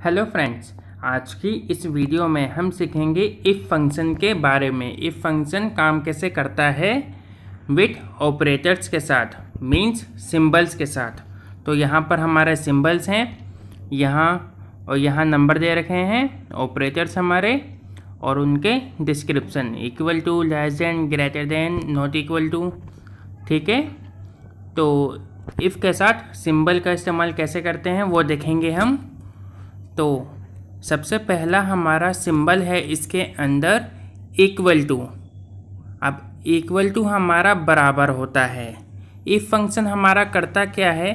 Hello friends, आज की इस वीडियो में हम सीखेंगे इफ़ फंक्शन के बारे में। इफ़ फंक्शन काम कैसे करता है विथ ऑपरेटर्स के साथ, मींस सिंबल्स के साथ। तो यहाँ पर हमारे सिंबल्स हैं, यहाँ और यहाँ नंबर दे रखे हैं ऑपरेटर्स हमारे, और उनके description equal to, less than, greater than, not equal to. ठीक है, तो इफ़ के साथ सिंबल का इस्तेमाल कैसे करते हैं वो देखेंगे हम। तो सबसे पहला हमारा सिंबल है इसके अंदर इक्वल टू। अब इक्वल टू हमारा बराबर होता है। इफ़ फंक्शन हमारा करता क्या है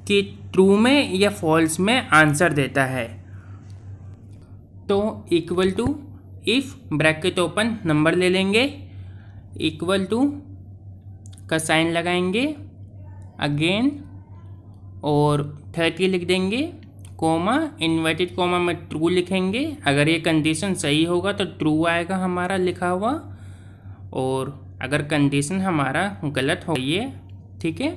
कि ट्रू में या फॉल्स में आंसर देता है। तो equal to, if bracket open, number ले लेंगे, इक्वल टू का साइन लगाएंगे अगेन और 30 लिख देंगे, कोमा, इन्वर्टेड कोमा में ट्रू लिखेंगे। अगर ये कंडीशन सही होगा तो ट्रू आएगा हमारा लिखा हुआ, और अगर कंडीशन हमारा गलत हो ये, ठीक है,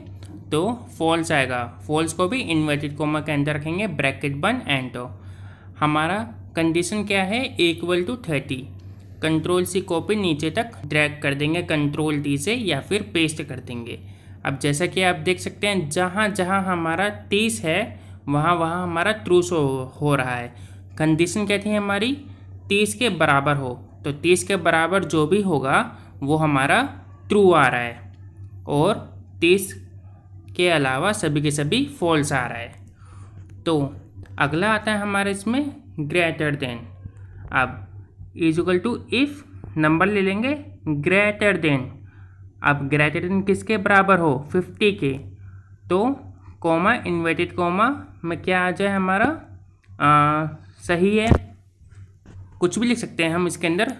तो फॉल्स आएगा। फॉल्स को भी इन्वर्टेड कोमा के अंदर रखेंगे, ब्रैकेट बंद, एंटर। हमारा कंडीशन क्या है, equal to 30। Control C copy नीचे तक ड्रैग कर देंगे कंट्रोल डी से, या फिर पेस्ट कर देंगे। अब जैसा कि आप देख सकते हैं, जहाँ जहाँ हमारा 30 है वहाँ वहाँ हमारा ट्रू शो हो रहा है। कंडीशन क्या थी हमारी, 30 के बराबर हो, तो 30 के बराबर जो भी होगा वो हमारा ट्रू आ रहा है, और 30 के अलावा सभी के सभी फॉल्स आ रहा है। तो अगला आता है हमारे इसमें ग्रेटर देन। अब इक्वल टू, इफ़ नंबर ले लेंगे ग्रेटर देन। अब ग्रेटर देन किसके बराबर हो, 50 के, तो कोमा, इन्वर्टेड कोमा में क्या आ जाए हमारा, सही है, कुछ भी लिख सकते हैं हम इसके अंदर।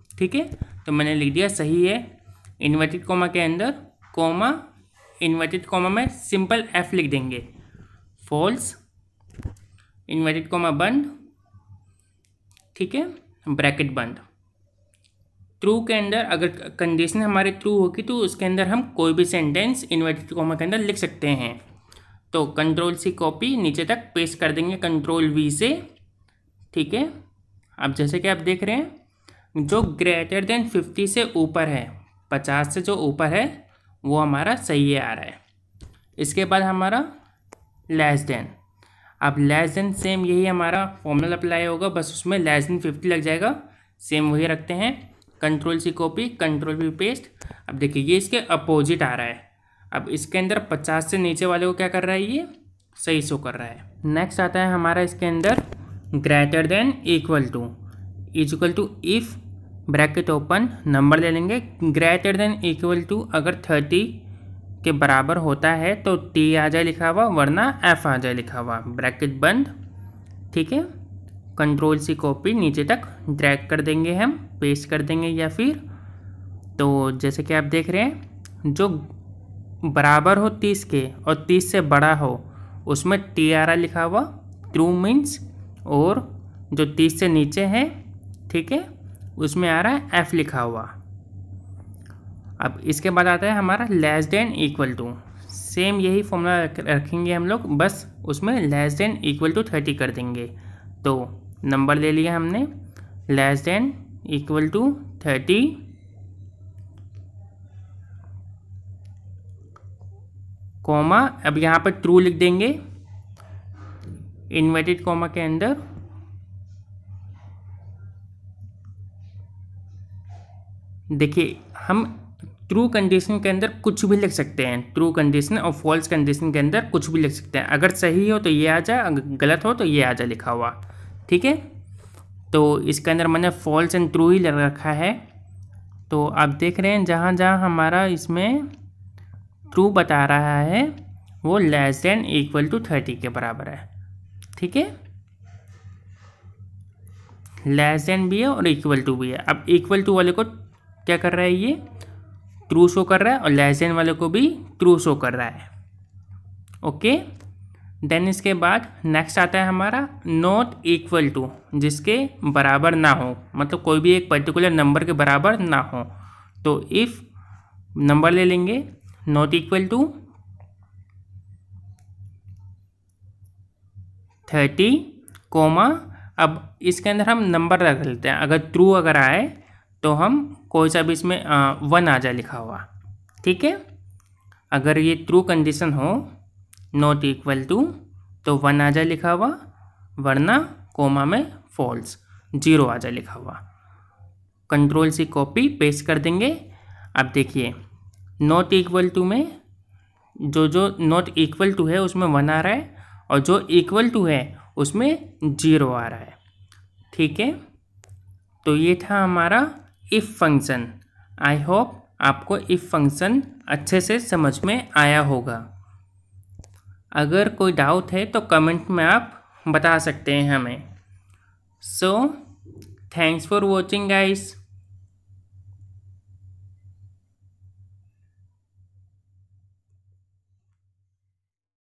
ठीक है, तो मैंने लिख दिया सही है। इन्वर्टेड कोमा के अंदर कोमा, इन्वर्टेड कोमा में सिंपल एफ लिख देंगे, फॉल्स, इन्वर्टेड कोमा बंद, ठीक है, ब्रैकेट बंद। ट्रू के अंदर अगर कंडीशन हमारी ट्रू होगी तो उसके अंदर हम कोई भी सेंटेंस इन्वर्टेड कोमा के अंदर लिख सकते हैं। तो कंट्रोल सी कॉपी नीचे तक पेस्ट कर देंगे कंट्रोल वी से। ठीक है, अब जैसे कि आप देख रहे हैं, जो ग्रेटर देन 50 से ऊपर है, 50 से जो ऊपर है वो हमारा सही है आ रहा है। इसके बाद हमारा लेस देन। अब लेस देन सेम यही हमारा फॉर्मूला अप्लाई होगा, बस उसमें लेस देन 50 लग जाएगा, सेम वही रखते हैं। Control C copy, control V paste. अब देखिए ये इसके अपोजिट आ रहा है। अब इसके अंदर 50 से नीचे वाले को क्या कर रहा है, ये सही शो कर रहा है। नेक्स्ट आता है हमारा इसके अंदर greater than equal to. Equal to, if bracket open, number ले लेंगे, ग्रेटर देन इक्वल टू अगर 30 के बराबर होता है तो टी आ जाए लिखा हुआ, वरना एफ आ जाए लिखा हुआ, ब्रैकेट बंद। ठीक है, कंट्रोल सी कॉपी नीचे तक ड्रैग कर देंगे हम, पेस्ट कर देंगे या फिर। तो जैसे कि आप देख रहे हैं, जो बराबर हो 30 के और 30 से बड़ा हो उसमें टी आ रहा लिखा हुआ, ट्रू मीन्स, और जो 30 से नीचे है, ठीक है, उसमें आ रहा है एफ लिखा हुआ। अब इसके बाद आता है हमारा less than equal to. Same यही फॉर्मूला रखेंगे हम लोग, बस उसमें लेस देन इक्वल टू 30 कर देंगे। तो नंबर ले लिया हमने, less than equal to 30, comma, अब यहाँ पर ट्रू लिख देंगे, इन्वर्टेड कोमा के अंदर, देखिए हम ट्रू कंडीशन के अंदर कुछ भी लिख सकते हैं। ट्रू कंडीशन और फॉल्स कंडीशन के अंदर कुछ भी लिख सकते हैं। अगर सही हो तो ये आ जाए, अगर गलत हो तो ये आ जाए लिखा हुआ। ठीक है, तो इसके अंदर मैंने फॉल्स एंड ट्रू ही लग रखा है। तो आप देख रहे हैं जहाँ जहाँ हमारा इसमें ट्रू बता रहा है वो लेस देन इक्वल टू 30 के बराबर है। ठीक है, लेस देन भी है और इक्वल टू भी है। अब इक्वल टू वाले को क्या कर रहा है, ये ट्रू शो कर रहा है, और लेस देन वाले को भी ट्रू शो कर रहा है। ओके, देन इसके बाद नेक्स्ट आता है हमारा नॉट इक्वल टू, जिसके बराबर ना हो, मतलब कोई भी एक पर्टिकुलर नंबर के बराबर ना हो। तो इफ़ नंबर ले लेंगे, नॉट इक्वल टू 30 कोमा, अब इसके अंदर हम नंबर रख लेते हैं। अगर ट्रू अगर आए तो हम कोई सा भी इसमें 1 आ जाए लिखा हुआ, ठीक है। अगर ये ट्रू कंडीशन हो नॉट इक्वल टू तो 1 आ जाए लिखा हुआ, वरना कोमा में फॉल्स 0 आ जाए लिखा हुआ। कंट्रोल सी कॉपी पेस्ट कर देंगे। अब देखिए नॉट इक्वल टू में जो नॉट इक्वल टू है उसमें 1 आ रहा है, और जो इक्वल टू है उसमें 0 आ रहा है, ठीक है। तो ये था हमारा इफ़ फंक्शन। आई होप आपको इफ़ फंक्शन अच्छे से समझ में आया होगा। अगर कोई डाउट है तो कमेंट में आप बता सकते हैं हमें। So thanks for watching guys.